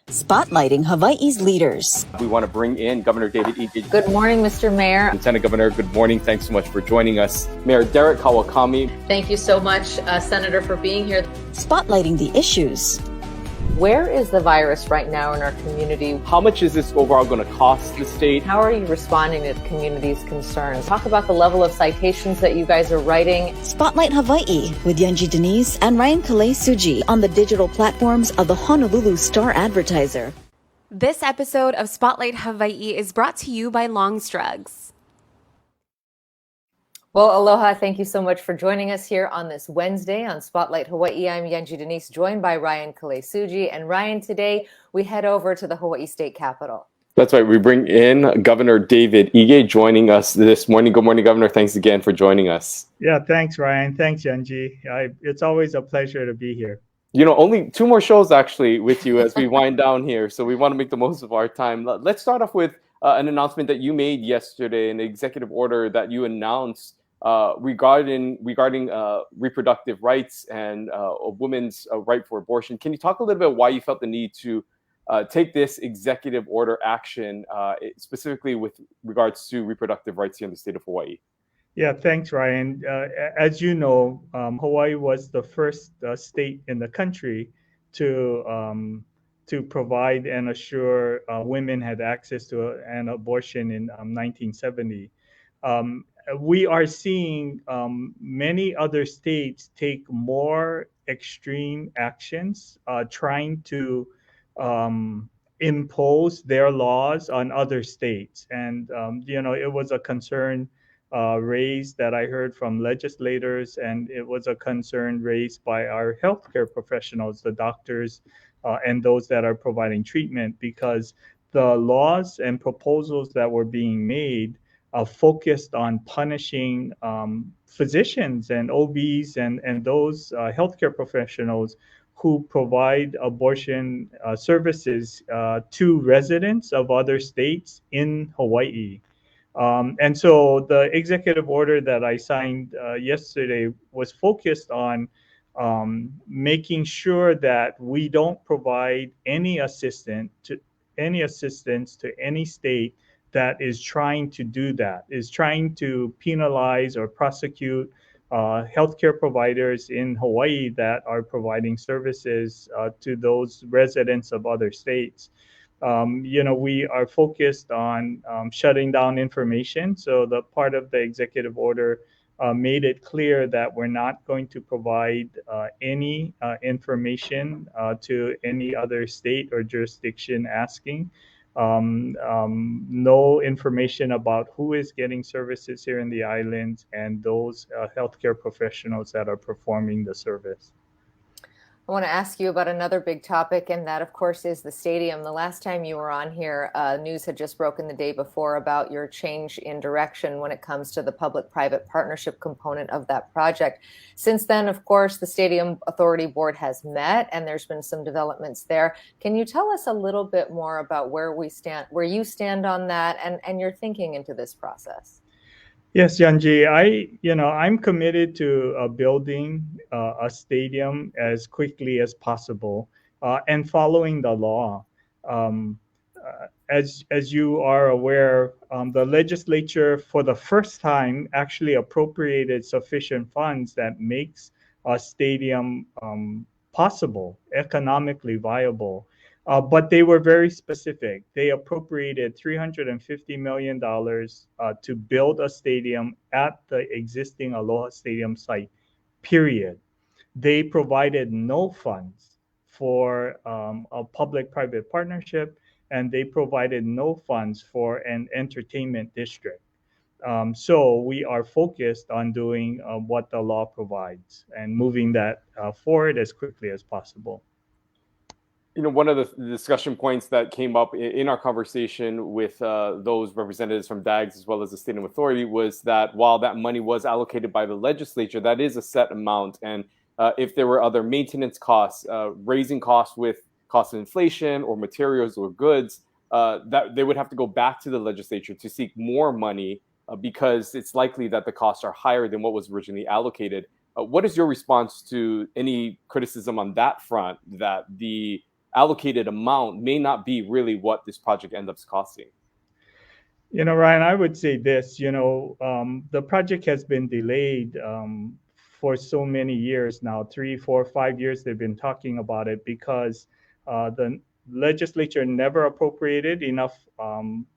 Spotlighting Hawaii's leaders. We want to bring in Governor David Ige. Good morning, Mr. Mayor. Lieutenant Governor, good morning. Thanks so much for joining us. Mayor Derek Kawakami. Thank you so much, Senator, for being here. Spotlighting the issues. Where is the virus right now in our community? How much is this overall going to cost the state? How are you responding to the community's concerns? Talk about the level of citations that you guys are writing. Spotlight Hawaii with Yanji Denise and Ryan Kalei Suji on the digital platforms of the Honolulu Star-Advertiser. This episode of Spotlight Hawaii is brought to you by Longstrugs. Well, aloha. Thank you so much for joining us here on this Wednesday on Spotlight Hawaii. I'm Yanji Denise, joined by Ryan Kalei Suji. And Ryan, today we head over to the Hawaii State Capitol. That's right. We bring in Governor David Ige joining us this morning. Good morning, Governor. Thanks again for joining us. Yeah, thanks, Ryan. Thanks, Yanji. It's always a pleasure to be here. You know, only 2 more shows actually with you as we wind down here. So we want to make the most of our time. Let's start off with an announcement that you made yesterday, an executive order that you announced regarding reproductive rights and a woman's right for abortion. Can you talk a little bit why you felt the need to take this executive order action, specifically with regards to reproductive rights here in the state of Hawaii? Yeah, thanks, Ryan. As you know, Hawaii was the first state in the country to provide and assure women had access to an abortion in 1970. We are seeing many other states take more extreme actions, trying to impose their laws on other states. And, it was a concern raised that I heard from legislators, and it was a concern raised by our healthcare professionals, the doctors, and those that are providing treatment, because the laws and proposals that were being made focused on punishing physicians and OBs and those healthcare professionals who provide abortion services to residents of other states in Hawaii. And so the executive order that I signed yesterday was focused on making sure that we don't provide any assistance to any state that is trying to do that, is trying to penalize or prosecute healthcare providers in Hawaii that are providing services to those residents of other states. We are focused on shutting down information. So the part of the executive order made it clear that we're not going to provide any information to any other state or jurisdiction asking. No information about who is getting services here in the islands and those healthcare professionals that are performing the service. I want to ask you about another big topic, and that, of course, is the stadium. The last time you were on here, news had just broken the day before about your change in direction when it comes to the public-private partnership component of that project. Since then, of course, the Stadium Authority Board has met, and there's been some developments there. Can you tell us a little bit more about where you stand on that, and your thinking into this process? Yes, Yanji, I'm committed to building a stadium as quickly as possible and following the law. As you are aware, the legislature for the first time actually appropriated sufficient funds that makes a stadium possible, economically viable. But they were very specific. They appropriated $350 million to build a stadium at the existing Aloha Stadium site, period. They provided no funds for a public-private partnership, and they provided no funds for an entertainment district. So we are focused on doing what the law provides and moving that forward as quickly as possible. You know, one of the discussion points that came up in our conversation with those representatives from DAGS as well as the Stadium Authority was that while that money was allocated by the legislature, that is a set amount. And if there were other maintenance costs, raising costs with cost of inflation or materials or goods, that they would have to go back to the legislature to seek more money because it's likely that the costs are higher than what was originally allocated. What is your response to any criticism on that front, that the allocated amount may not be really what this project ends up costing. Ryan, I would say this, the project has been delayed for so many years now, 3, 4, 5 years they've been talking about it because the legislature never appropriated enough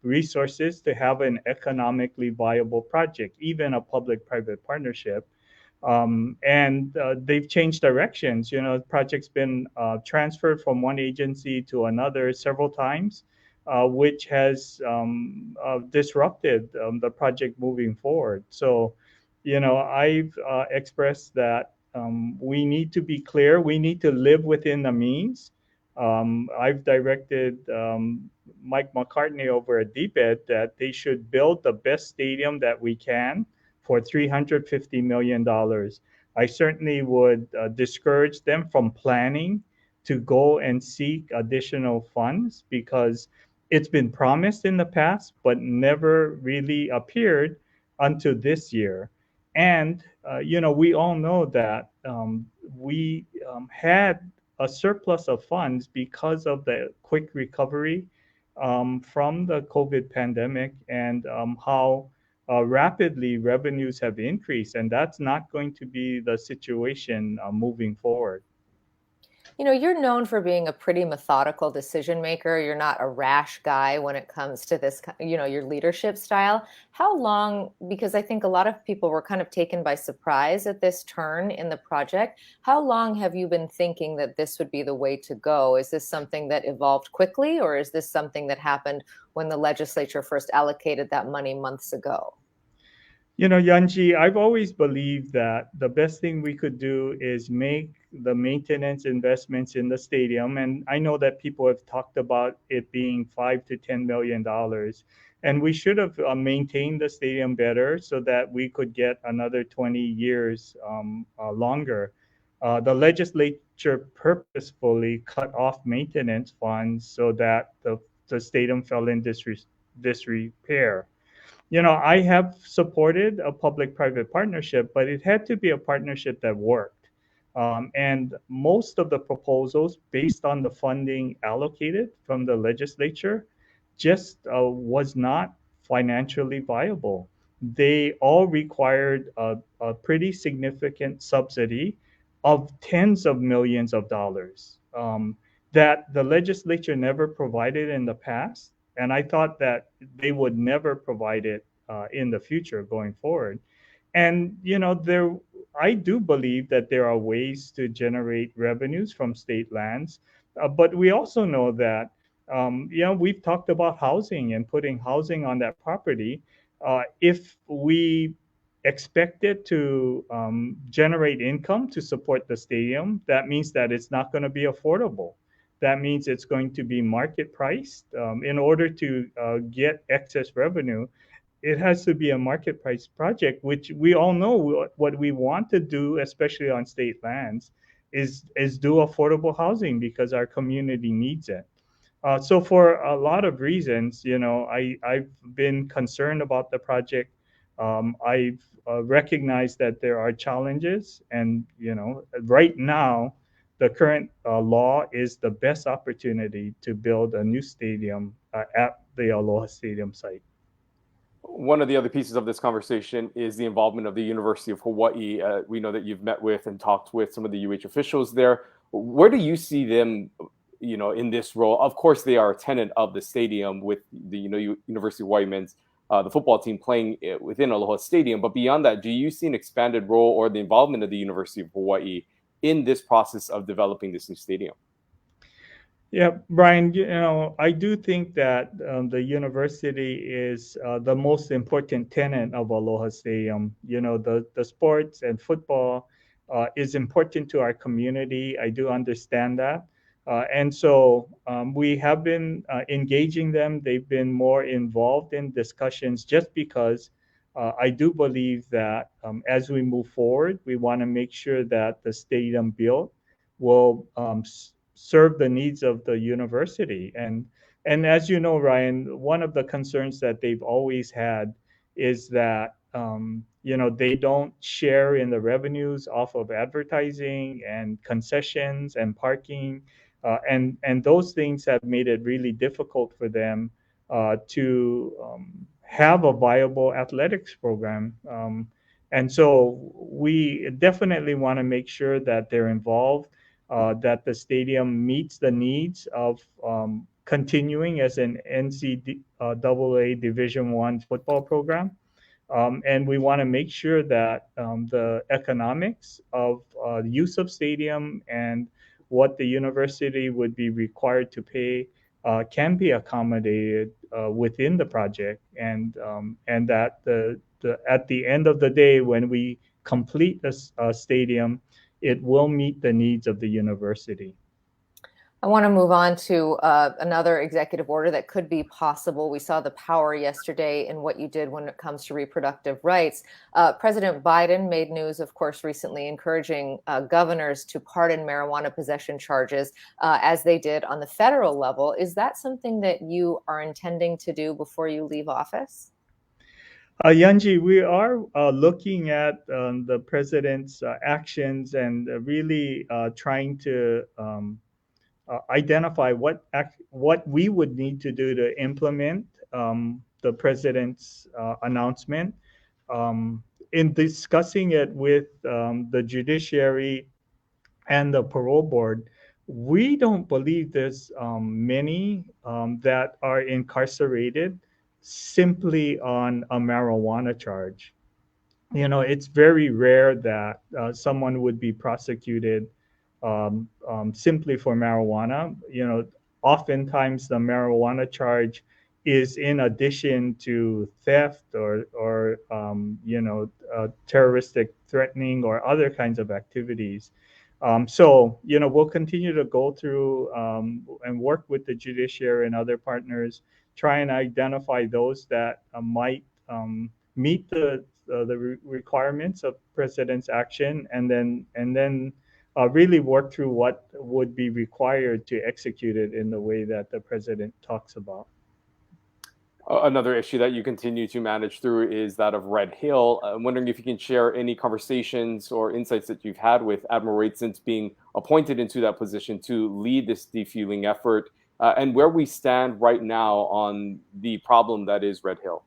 resources to have an economically viable project, even a public-private partnership. And they've changed directions. The project's been transferred from one agency to another several times, which has disrupted the project moving forward. So, I've expressed that we need to be clear. We need to live within the means. I've directed Mike McCartney over at DPED that they should build the best stadium that we can for $350 million. I certainly would discourage them from planning to go and seek additional funds because it's been promised in the past, but never really appeared until this year. And, we all know that we had a surplus of funds because of the quick recovery from the COVID pandemic and how rapidly revenues have increased. And that's not going to be the situation moving forward. You're known for being a pretty methodical decision maker. You're not a rash guy when it comes to this, your leadership style. How long, because I think a lot of people were kind of taken by surprise at this turn in the project. How long have you been thinking that this would be the way to go? Is this something that evolved quickly, or is this something that happened when the legislature first allocated that money months ago? Yanji, I've always believed that the best thing we could do is make the maintenance investments in the stadium. And I know that people have talked about it being $5 to $10 million. And we should have maintained the stadium better so that we could get another 20 years longer. The legislature purposefully cut off maintenance funds so that the stadium fell in disrepair. I have supported a public-private partnership, but it had to be a partnership that worked. And most of the proposals, based on the funding allocated from the legislature, just was not financially viable. They all required a pretty significant subsidy of tens of millions of dollars that the legislature never provided in the past. And I thought that they would never provide it in the future going forward. And I do believe that there are ways to generate revenues from state lands, but we also know that we've talked about housing and putting housing on that property. If we expect it to generate income to support the stadium, that means that it's not going to be affordable. That means it's going to be market priced. In order to get excess revenue, it has to be a market price project, which we all know what we want to do, especially on state lands, is do affordable housing because our community needs it. So for a lot of reasons, I've been concerned about the project. I've recognized that there are challenges, and right now, the current law is the best opportunity to build a new stadium at the Aloha Stadium site. One of the other pieces of this conversation is the involvement of the University of Hawaii. We know that you've met with and talked with some of the UH officials there. Where do you see them, in this role? Of course, they are a tenant of the stadium with the University of Hawaii men's the football team playing within Aloha Stadium. But beyond that, do you see an expanded role or the involvement of the University of Hawaii in this process of developing this new stadium? Yeah, Brian, I do think that the university is the most important tenant of Aloha Stadium. The sports and football is important to our community. I do understand that. And so we have been engaging them. They've been more involved in discussions just because I do believe that as we move forward, we want to make sure that the stadium built will serve the needs of the university. And as you know, Ryan, one of the concerns that they've always had is that they don't share in the revenues off of advertising and concessions and parking. And those things have made it really difficult for them to have a viable athletics program. And so we definitely want to make sure that they're involved, that the stadium meets the needs of continuing as an NCAA Division I football program. And we want to make sure that the economics of use of stadium and what the university would be required to pay can be accommodated within the project, and that at the end of the day, when we complete this stadium, it will meet the needs of the university. I want to move on to another executive order that could be possible. We saw the power yesterday in what you did when it comes to reproductive rights. President Biden made news, of course, recently encouraging governors to pardon marijuana possession charges as they did on the federal level. Is that something that you are intending to do before you leave office? Yanji, we are looking at the president's actions and really trying to identify what we would need to do to implement the president's announcement. In discussing it with the judiciary and the parole board, we don't believe there's many that are incarcerated simply on a marijuana charge. It's very rare that someone would be prosecuted simply for marijuana. Oftentimes the marijuana charge is in addition to theft or terroristic threatening or other kinds of activities. So we'll continue to go through and work with the judiciary and other partners, try and identify those that might meet the requirements of president's action, and then really work through what would be required to execute it in the way that the president talks about. Another issue that you continue to manage through is that of Red Hill. I'm wondering if you can share any conversations or insights that you've had with Admiral Wade since being appointed into that position to lead this defueling effort, and where we stand right now on the problem that is Red Hill.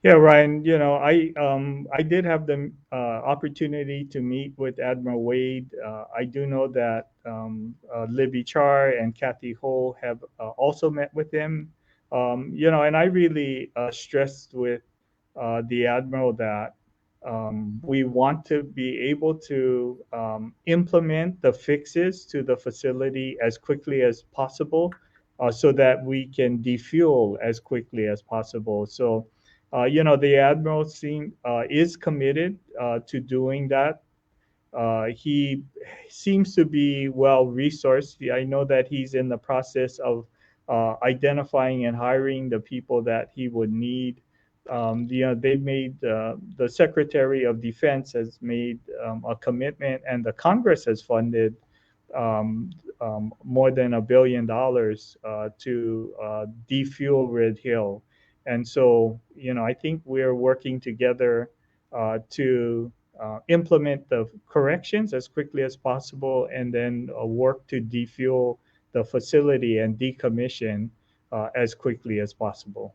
Yeah, Ryan, I did have the opportunity to meet with Admiral Wade. I do know that Libby Char and Kathy Ho have also met with him. And I really stressed with the Admiral that we want to be able to implement the fixes to the facility as quickly as possible so that we can defuel as quickly as possible. So the Admiral is committed to doing that. He seems to be well resourced. I know that he's in the process of identifying and hiring the people that he would need. They made the Secretary of Defense has made a commitment, and the Congress has funded more than $1 billion to defuel Red Hill. And so, I think we're working together to implement the corrections as quickly as possible, and then work to defuel the facility and decommission as quickly as possible.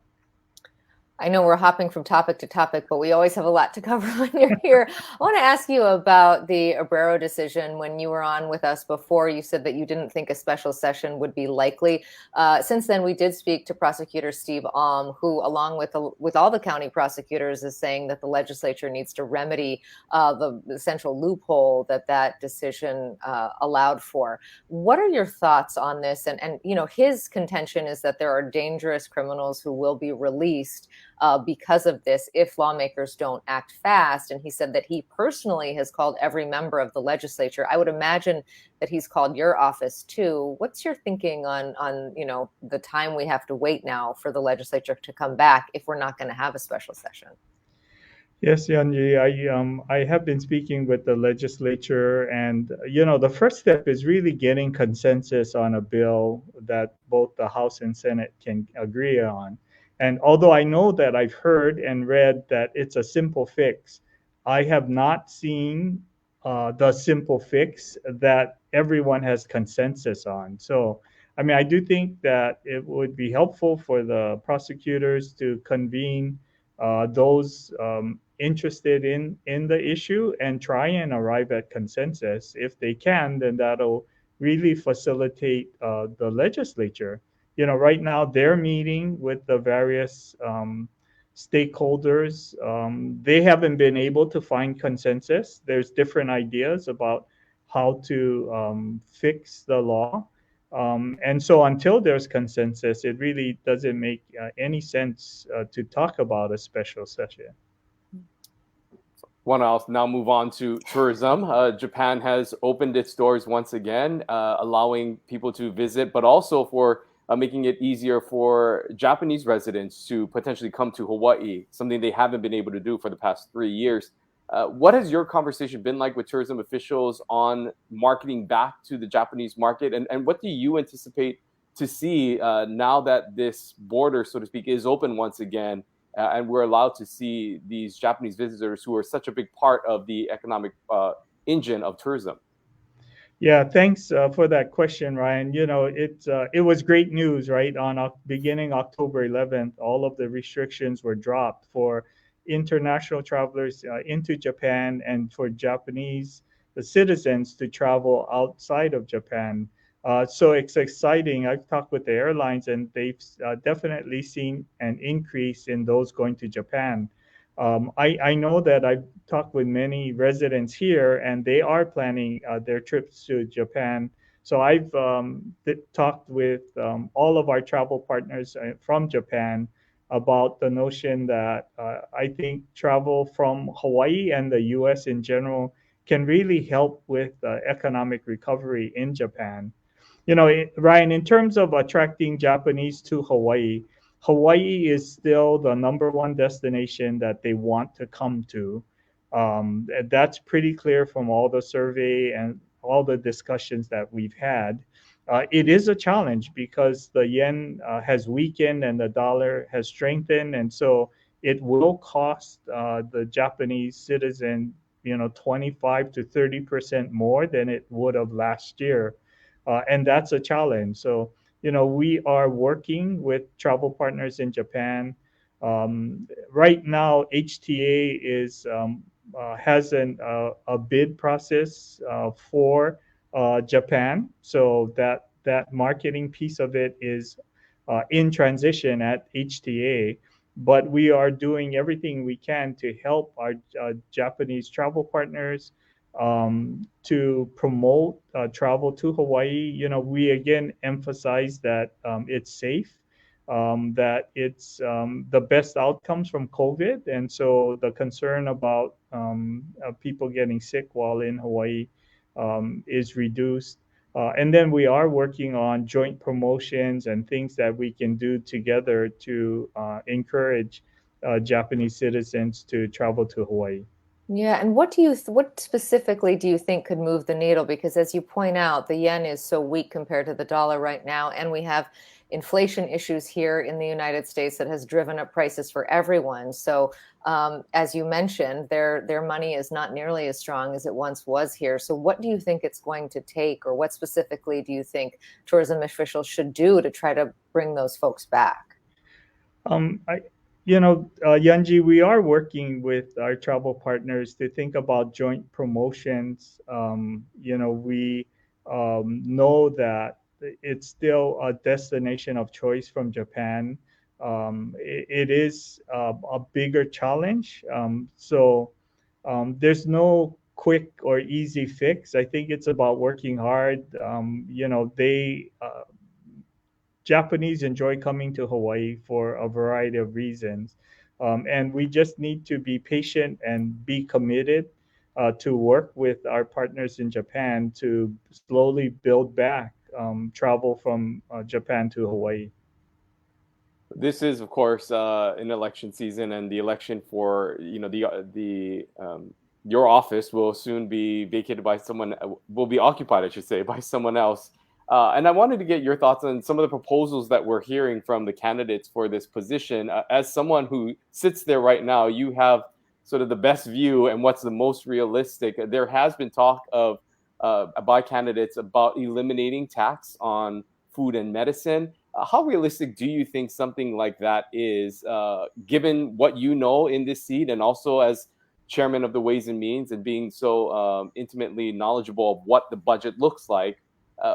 I know we're hopping from topic to topic, but we always have a lot to cover when you're here. I want to ask you about the Abreu decision. When you were on with us before, you said that you didn't think a special session would be likely. Since then, we did speak to Prosecutor Steve Alm, who, along with all the county prosecutors, is saying that the legislature needs to remedy the central loophole that decision allowed for. What are your thoughts on this? And his contention is that there are dangerous criminals who will be released because of this if lawmakers don't act fast. And he said that he personally has called every member of the legislature. I would imagine that he's called your office too. What's your thinking on the time we have to wait now for the legislature to come back if we're not going to have a special session? Yes, Yanji, I have been speaking with the legislature, and the first step is really getting consensus on a bill that both the House and Senate can agree on. And although I know that I've heard and read that it's a simple fix, I have not seen the simple fix that everyone has consensus on. So, I mean, I do think that it would be helpful for the prosecutors to convene those interested in the issue and try and arrive at consensus. If they can, then that'll really facilitate the legislature. Right now they're meeting with the various stakeholders. They haven't been able to find consensus. There's different ideas about how to fix the law. And so until there's consensus, it really doesn't make any sense to talk about a special session. Want to now move on to tourism. Japan has opened its doors once again, allowing people to visit, but also for making it easier for Japanese residents to potentially come to Hawaii, something they haven't been able to do for the past 3 years. What has your conversation been like with tourism officials on marketing back to the Japanese market? And what do you anticipate to see now that this border, so to speak, is open once again? And we're allowed to see these Japanese visitors who are such a big part of the economic engine of tourism. Yeah, thanks for that question, Ryan. It was great news, right? Beginning October 11th, all of the restrictions were dropped for international travelers into Japan and for Japanese citizens to travel outside of Japan. So it's exciting. I've talked with the airlines, and they've definitely seen an increase in those going to Japan. I know that I've talked with many residents here, and they are planning their trips to Japan. So I've talked with all of our travel partners from Japan about the notion that I think travel from Hawaii and the US in general can really help with economic recovery in Japan. Ryan, in terms of attracting Japanese to Hawaii, Hawaii is still the number one destination that they want to come to. That's pretty clear from all the survey and all the discussions that we've had. It is a challenge because the yen has weakened and the dollar has strengthened, and so it will cost the Japanese citizen, 25 to 30% more than it would have last year, and that's a challenge. So, we are working with travel partners in Japan. Right now, HTA has a bid process for Japan, so that marketing piece of it is in transition at HTA. But we are doing everything we can to help our Japanese travel partners to promote travel to Hawaii. We again emphasize that it's safe, that it's the best outcomes from COVID, and so the concern about people getting sick while in Hawaii is reduced. And then we are working on joint promotions and things that we can do together to encourage Japanese citizens to travel to Hawaii. Yeah, and what specifically do you think could move the needle? Because as you point out, the yen is so weak compared to the dollar right now, and we have inflation issues here in the United States that has driven up prices for everyone. So, as you mentioned, their money is not nearly as strong as it once was here. So, what do you think it's going to take, or what specifically do you think tourism officials should do to try to bring those folks back? Yanji, we are working with our travel partners to think about joint promotions. We know that it's still a destination of choice from Japan. It is a bigger challenge. So there's no quick or easy fix. I think it's about working hard. Japanese enjoy coming to Hawaii for a variety of reasons. And we just need to be patient and be committed to work with our partners in Japan to slowly build back travel from Japan to Hawaii. This is, of course, an election season, and the election for your office will soon be vacated by someone. Will be occupied, I should say, by someone else. And I wanted to get your thoughts on some of the proposals that we're hearing from the candidates for this position. As someone who sits there right now, you have sort of the best view and what's the most realistic. There has been talk of by candidates about eliminating tax on food and medicine. How realistic do you think something like that is, given what you know in this seat, and also as chairman of the Ways and Means and being so intimately knowledgeable of what the budget looks like?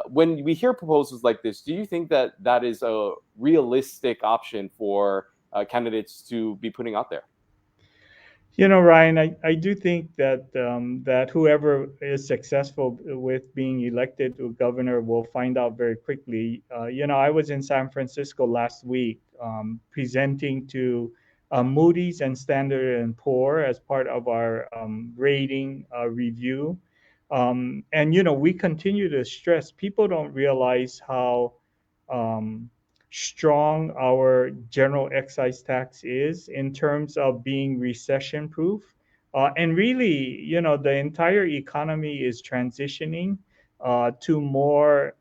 When we hear proposals like this, do you think that that is a realistic option for candidates to be putting out there? Ryan, I do think that that whoever is successful with being elected to governor will find out very quickly. I was in San Francisco last week presenting to Moody's and Standard and Poor as part of our rating review. We continue to stress people don't realize how um, strong our general excise tax is in terms of being recession proof. And really, the entire economy is transitioning to more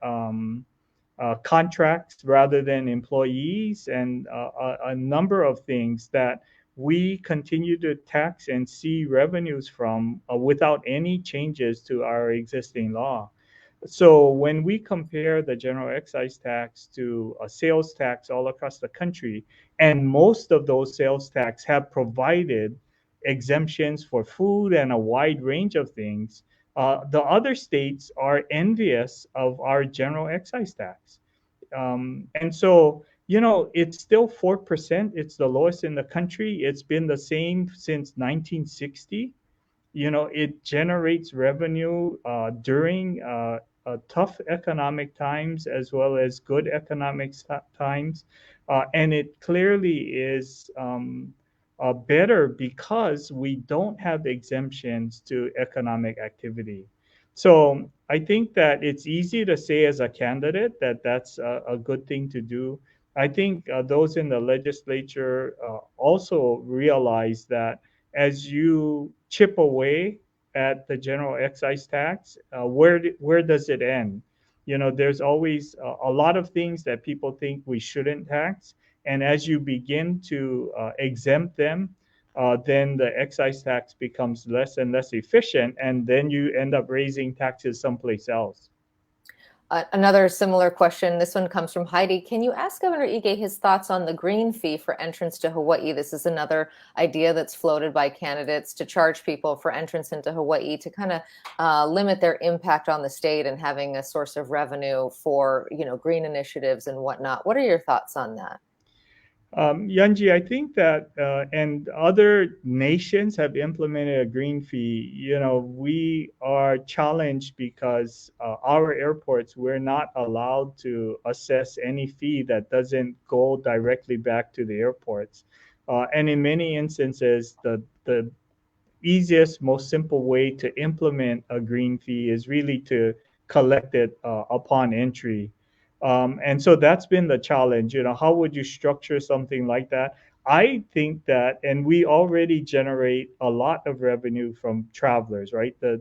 contracts rather than employees, and a number of things that we continue to tax and see revenues from without any changes to our existing law. So when we compare the general excise tax to a sales tax all across the country, and most of those sales tax have provided exemptions for food and a wide range of things, the other states are envious of our general excise tax. And so, it's still 4%. It's the lowest in the country. It's been the same since 1960. It generates revenue during tough economic times as well as good economic times. And it clearly is better because we don't have exemptions to economic activity. So I think that it's easy to say as a candidate that that's a good thing to do. I think those in the legislature also realize that as you chip away at the general excise tax, where does it end? There's always a lot of things that people think we shouldn't tax, and as you begin to exempt them, then the excise tax becomes less and less efficient, and then you end up raising taxes someplace else. Another similar question. This one comes from Heidi. Can you ask Governor Ige his thoughts on the green fee for entrance to Hawaii? This is another idea that's floated by candidates to charge people for entrance into Hawaii to kind of limit their impact on the state and having a source of revenue for, green initiatives and whatnot. What are your thoughts on that? Yanji, I think that, and other nations have implemented a green fee. We are challenged because our airports, we're not allowed to assess any fee that doesn't go directly back to the airports. And in many instances, the easiest, most simple way to implement a green fee is really to collect it upon entry. And so that's been the challenge. How would you structure something like that? I think that, and we already generate a lot of revenue from travelers, right? The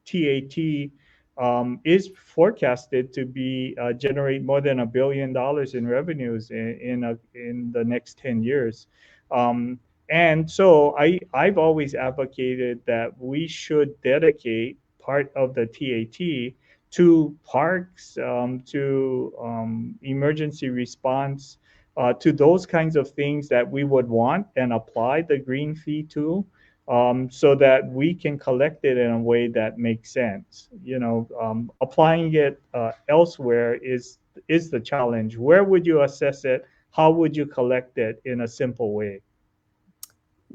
TAT is forecasted to be generate more than $1 billion in revenues in the next 10 years. And so I've always advocated that we should dedicate part of the TAT to parks, to emergency response, to those kinds of things that we would want and apply the green fee to, so that we can collect it in a way that makes sense. Applying it elsewhere is the challenge. Where would you assess it? How would you collect it in a simple way?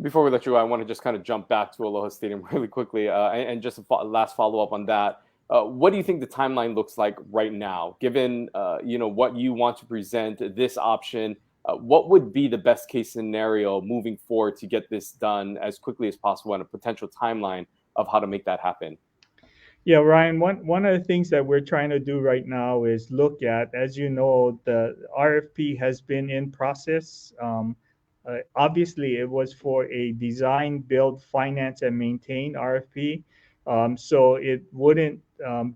Before we let you go, I want to just kind of jump back to Aloha Stadium really quickly, and just a last follow up on that. What do you think the timeline looks like right now, given what you want to present, this option? What would be the best case scenario moving forward to get this done as quickly as possible, and a potential timeline of how to make that happen? Yeah, Ryan, one of the things that we're trying to do right now is look at, as you know, the RFP has been in process. Obviously, it was for a design, build, finance, and maintain RFP. So it wouldn't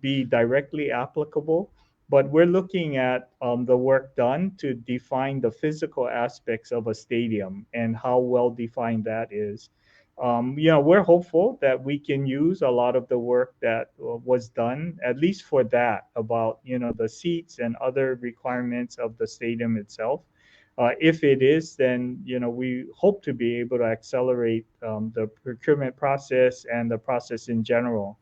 be directly applicable, but we're looking at the work done to define the physical aspects of a stadium and how well defined that is. we're hopeful that we can use a lot of the work that was done, at least for that, about, the seats and other requirements of the stadium itself. If it is, then, we hope to be able to accelerate the procurement process and the process in general.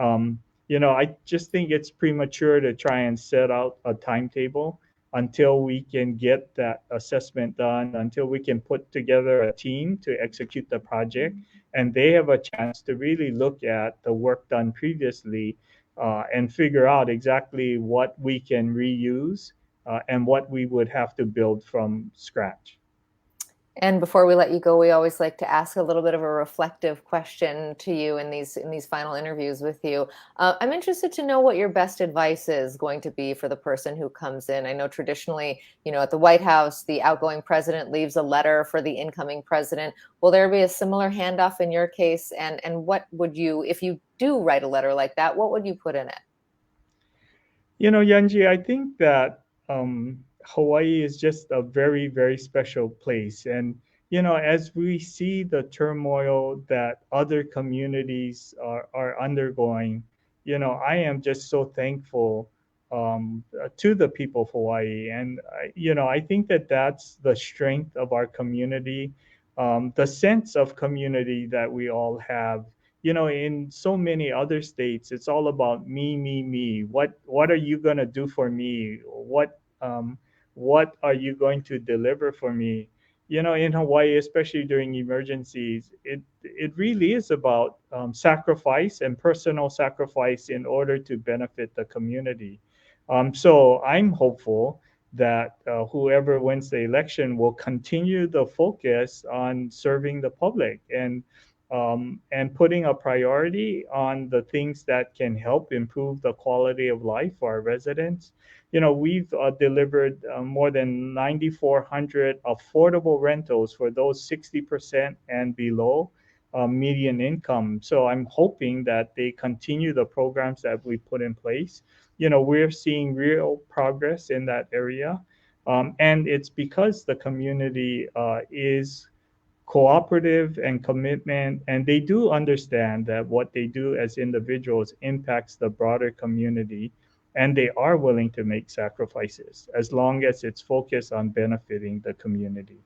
Um, I just think it's premature to try and set out a timetable until we can get that assessment done, until we can put together a team to execute the project, and they have a chance to really look at the work done previously and figure out exactly what we can reuse and what we would have to build from scratch. And before we let you go, we always like to ask a little bit of a reflective question to you in these final interviews with you. I'm interested to know what your best advice is going to be for the person who comes in. I know traditionally, at the White House, the outgoing president leaves a letter for the incoming president. Will there be a similar handoff in your case? And what would you, if you do write a letter like that, what would you put in it? Yanji, I think that Hawaii is just a very, very special place. And, as we see the turmoil that other communities are undergoing, I am just so thankful to the people of Hawaii. And, I think that that's the strength of our community, the sense of community that we all have. In so many other states, it's all about me, me, me. What are you gonna do for me? What are you going to deliver for me? In Hawaii, especially during emergencies, it really is about sacrifice and personal sacrifice in order to benefit the community. So I'm hopeful that whoever wins the election will continue the focus on serving the public and putting a priority on the things that can help improve the quality of life for our residents. We've delivered more than 9,400 affordable rentals for those 60% and below median income. So I'm hoping that they continue the programs that we put in place. We're seeing real progress in that area. And it's because the community is cooperative and commitment, and they do understand that what they do as individuals impacts the broader community, and they are willing to make sacrifices as long as it's focused on benefiting the community.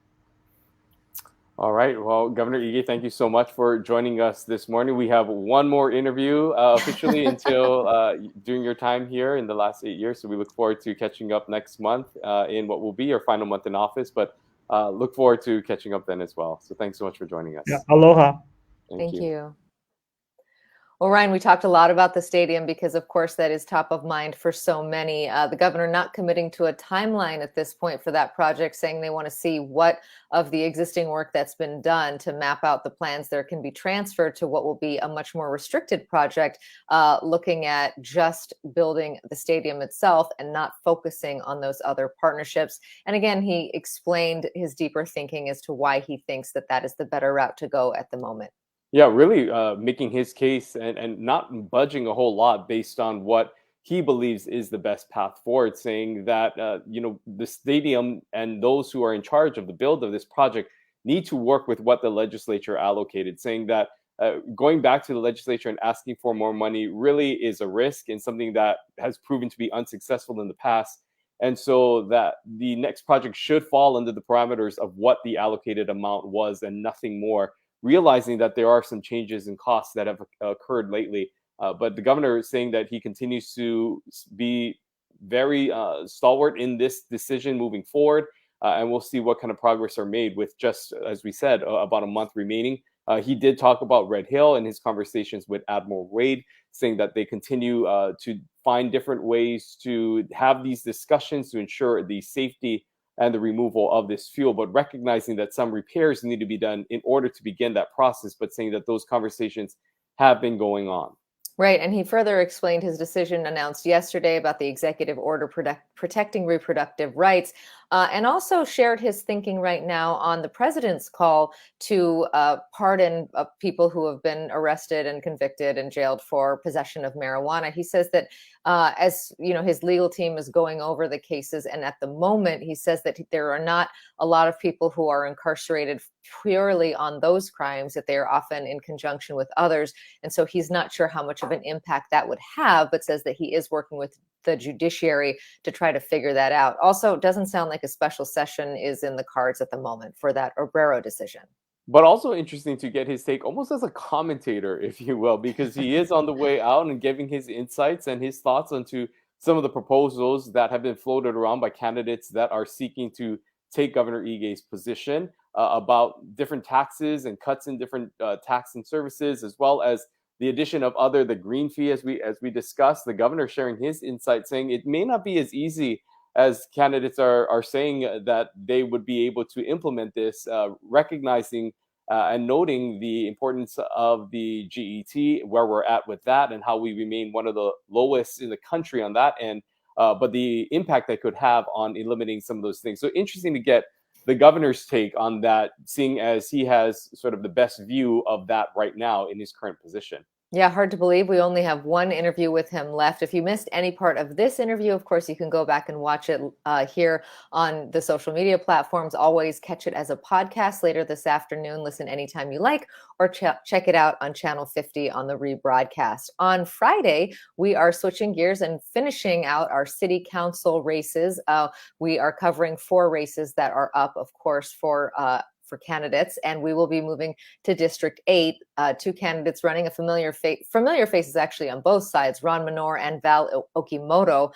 All right. Well, Governor Ige, thank you so much for joining us this morning. We have one more interview officially until during your time here in the last 8 years. So we look forward to catching up next month in what will be your final month in office. But look forward to catching up then as well. So thanks so much for joining us. Yeah, aloha. Thank you. Well, Ryan, we talked a lot about the stadium because, of course, that is top of mind for so many. The governor not committing to a timeline at this point for that project, saying they want to see what of the existing work that's been done to map out the plans there can be transferred to what will be a much more restricted project, looking at just building the stadium itself and not focusing on those other partnerships. And again, he explained his deeper thinking as to why he thinks that that is the better route to go at the moment. Yeah, really making his case and not budging a whole lot based on what he believes is the best path forward, saying that, the stadium and those who are in charge of the build of this project need to work with what the legislature allocated, saying that going back to the legislature and asking for more money really is a risk and something that has proven to be unsuccessful in the past. And so that the next project should fall under the parameters of what the allocated amount was and nothing more, realizing that there are some changes in costs that have occurred lately. But the governor is saying that he continues to be very stalwart in this decision moving forward. And we'll see what kind of progress are made with, just as we said, about a month remaining. He did talk about Red Hill in his conversations with Admiral Wade, saying that they continue to find different ways to have these discussions to ensure the safety and the removal of this fuel, but recognizing that some repairs need to be done in order to begin that process, but saying that those conversations have been going on. Right. And he further explained his decision announced yesterday about the executive order protecting reproductive rights, and also shared his thinking right now on the president's call to pardon people who have been arrested and convicted and jailed for possession of marijuana. He says that as his legal team is going over the cases, and at the moment he says that there are not a lot of people who are incarcerated purely on those crimes, that they are often in conjunction with others. And so he's not sure how much of an impact that would have, but says that he is working with the judiciary to try to figure that out. Also, it doesn't sound like a special session is in the cards at the moment for that Obrero decision. But also interesting to get his take almost as a commentator, if you will, because he is on the way out and giving his insights and his thoughts onto some of the proposals that have been floated around by candidates that are seeking to take Governor Ige's position about different taxes and cuts in different tax and services, as well as the addition of the green fee, as we discussed. The governor sharing his insight, saying it may not be as easy as candidates are saying that they would be able to implement this, recognizing and noting the importance of the GET, where we're at with that, and how we remain one of the lowest in the country on that end, but the impact that could have on eliminating some of those things. So interesting to get the governor's take on that, seeing as he has sort of the best view of that right now in his current position. Yeah, hard to believe. We only have one interview with him left. If you missed any part of this interview, of course, you can go back and watch it here on the social media platforms. Always catch it as a podcast later this afternoon. Listen anytime you like, or check it out on Channel 50 on the rebroadcast. On Friday, we are switching gears and finishing out our city council races. We are covering 4 races that are up, of course, for candidates, and we will be moving to District 8. 2 candidates running, familiar faces actually on both sides, Ron Minor and Val Okimoto.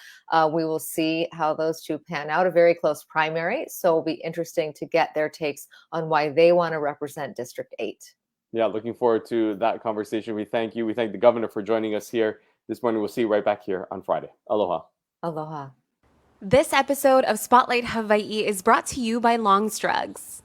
We will see how those 2 pan out, a very close primary, so it'll be interesting to get their takes on why they want to represent District 8. Yeah, looking forward to that conversation. We thank you. We thank the governor for joining us here this morning. We'll see you right back here on Friday. Aloha. Aloha. This episode of Spotlight Hawaii is brought to you by Long's Drugs.